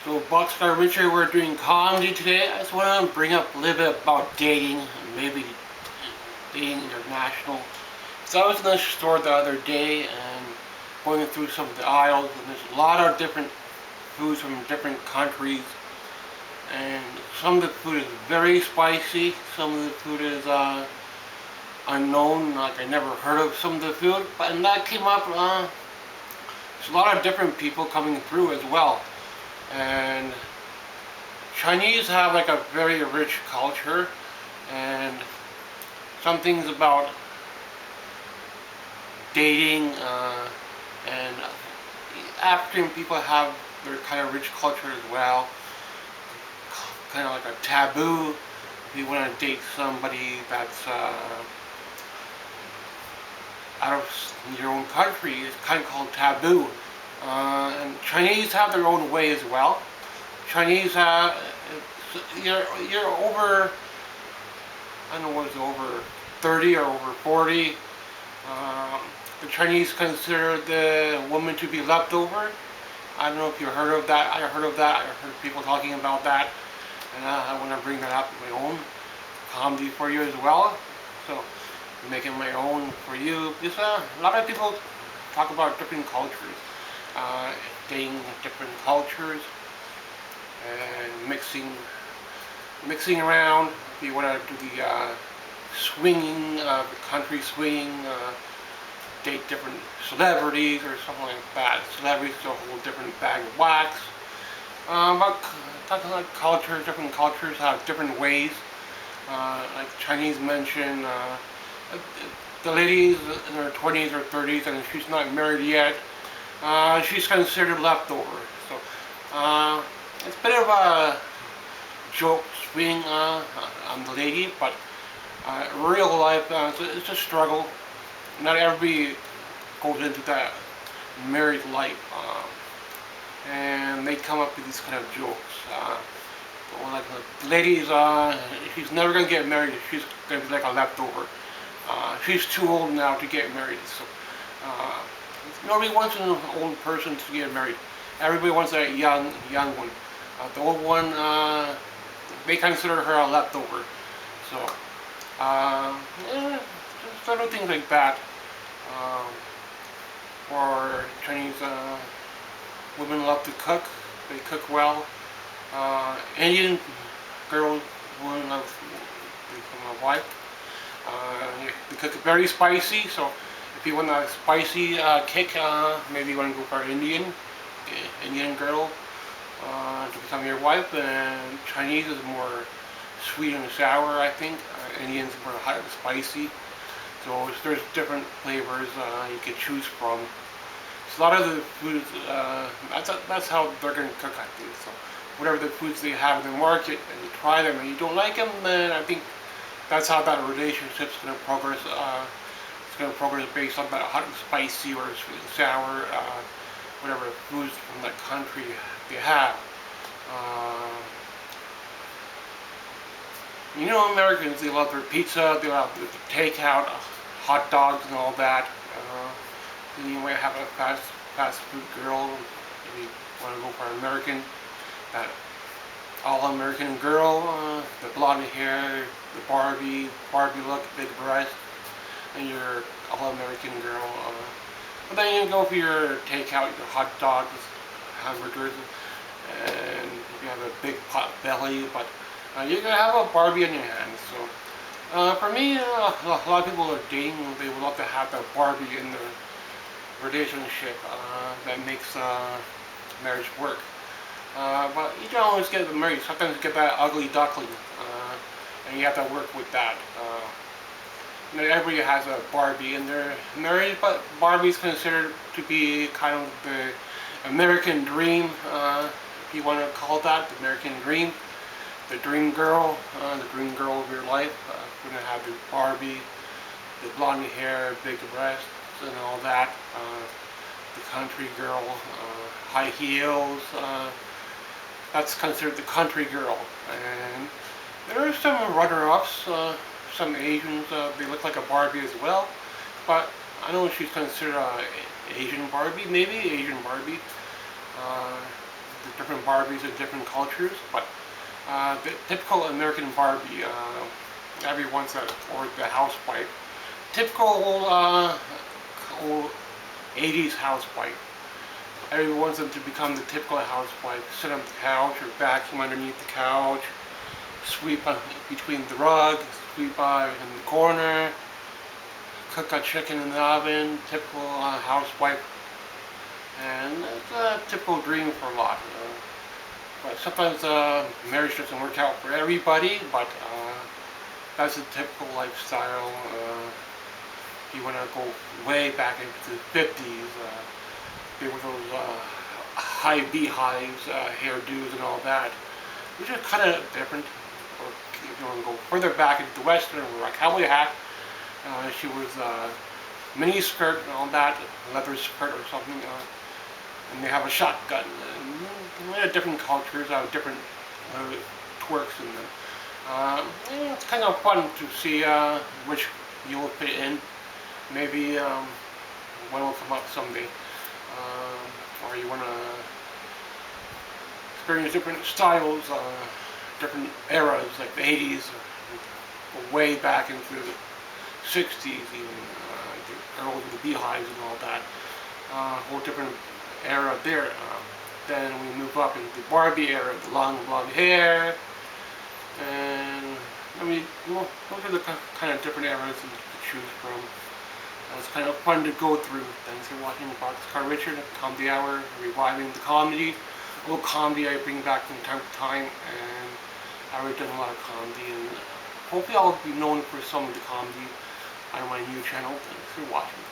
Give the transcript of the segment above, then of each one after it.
So, Boxcar Richard, we're doing comedy today. I just want to bring up a little bit about dating, maybe dating international. So I was in the store the other day and going through some of the aisles, and there's a lot of different foods from different countries. And some of the food is very spicy. Some of the food is unknown, like I never heard of some of the food. But and that came up. There's a lot of different people coming through as well. And Chinese have like a very rich culture, and some things about dating and African people have their kind of rich culture as well. Kind of like a taboo. If you want to date somebody that's out of your own country, it's kind of called taboo. And Chinese have their own way as well. Chinese have, you're over, I don't know what is over 30 or over 40. The Chinese consider the woman to be leftover. I don't know if you heard of that. I heard of that. I heard people talking about that. And I want to bring that up in my own comedy for you as well. So, I'm making my own for you. Because a lot of people talk about different cultures. Dating different cultures and mixing around. If you want to do the swinging, the country swinging, date different celebrities or something like that. Celebrities is a whole different bag of wax. But talking about cultures, different cultures have different ways. Like Chinese mention, the ladies in her 20s or 30s and she's not married yet. She's considered leftover. So it's a bit of a joke swing on the lady, but real life it's a struggle. Not everybody goes into that married life, and they come up with these kind of jokes. Like the ladies, she's never gonna get married. She's gonna be like a leftover. She's too old now to get married. So. Nobody wants an old person to get married. Everybody wants a young one. The old one, they consider her a leftover. So, certain things like that. Or Chinese women love to cook. They cook well. Indian girls, women love to become a wife. They cook very spicy. So. If you want a spicy kick, maybe you want to go for an Indian girl to become your wife. And Chinese is more sweet and sour, I think. Indian's more hot and spicy. So there's different flavors you can choose from. So a lot of the foods, that's how they're going to cook, I think. So whatever the foods they have in the market, and you try them and you don't like them, then I think that's how that relationship's going to progress. It's going to progress based on that hot and spicy or sweet and sour, whatever foods from that country they have. Americans, they love their pizza, they love the takeout, hot dogs and all that. Then you might have a fast food girl, if you want to go for an American, that all-American girl, the blonde hair, the Barbie look, big breast. And your all-American girl. But then you go for your takeout, your hot dogs, hamburgers, and you have a big pot belly, but you're going to have a Barbie in your hand. So for me, a lot of people are dating, they would love to have that Barbie in their relationship that makes marriage work. But you don't always get married. Sometimes you get that ugly duckling, and you have to work with that. Everybody has a Barbie in their marriage, but Barbie's considered to be kind of the American dream, if you want to call that, the American dream. The dream girl of your life. You're going to have the Barbie, the blonde hair, big breasts, and all that. The country girl, high heels. That's considered the country girl. And there are some runner-ups. Some Asians, they look like a Barbie as well, but I know she's considered Asian Barbie, maybe Asian Barbie. The different Barbies in different cultures, but the typical American Barbie, everyone's or the housewife, typical old 80s housewife. Everyone wants them to become the typical housewife, sit on the couch or vacuum underneath the couch, sweep between the rug, sweep in the corner, cook a chicken in the oven, typical housewife. And it's a typical dream for a lot. But sometimes marriage doesn't work out for everybody, but that's a typical lifestyle. If you want to go way back into the 50s, there were those high beehives, hairdos and all that, which are kind of different. Or if you want to go further back into the Western, where a cowboy hat, she was mini skirt and all that, leather skirt or something, and they have a shotgun. And different cultures have different twerks in them. It's kind of fun to see which you'll fit in. Maybe one will come up someday. Or you want to experience different styles, different eras, like the 80s, way back into the 60s even, the girls with the beehives and all that. Whole different era there. Then we move up into the Barbie era, the long blonde hair, and I mean, those are the kind of different eras to choose from. It's kind of fun to go through. Thanks for watching Boxcar Richard at Comedy Hour, reviving the comedy. A little comedy I bring back from time to time, and I've already done a lot of comedy, and hopefully I'll be known for some of the comedy on my new channel. Thanks for watching.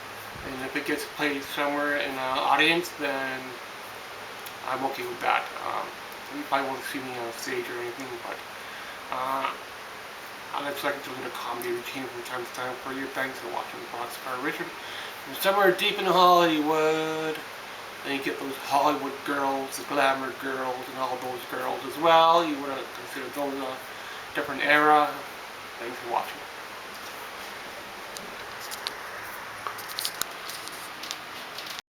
And if it gets played somewhere in an audience, then I'm okay with that. You probably won't see me on stage or anything, but I like to do a comedy routine from time to time for you. Thanks for watching Boxcar Richard. From somewhere deep in Hollywood, and you get those Hollywood girls, the glamour girls, and all those girls as well. You want to consider those a different era. Thanks for watching.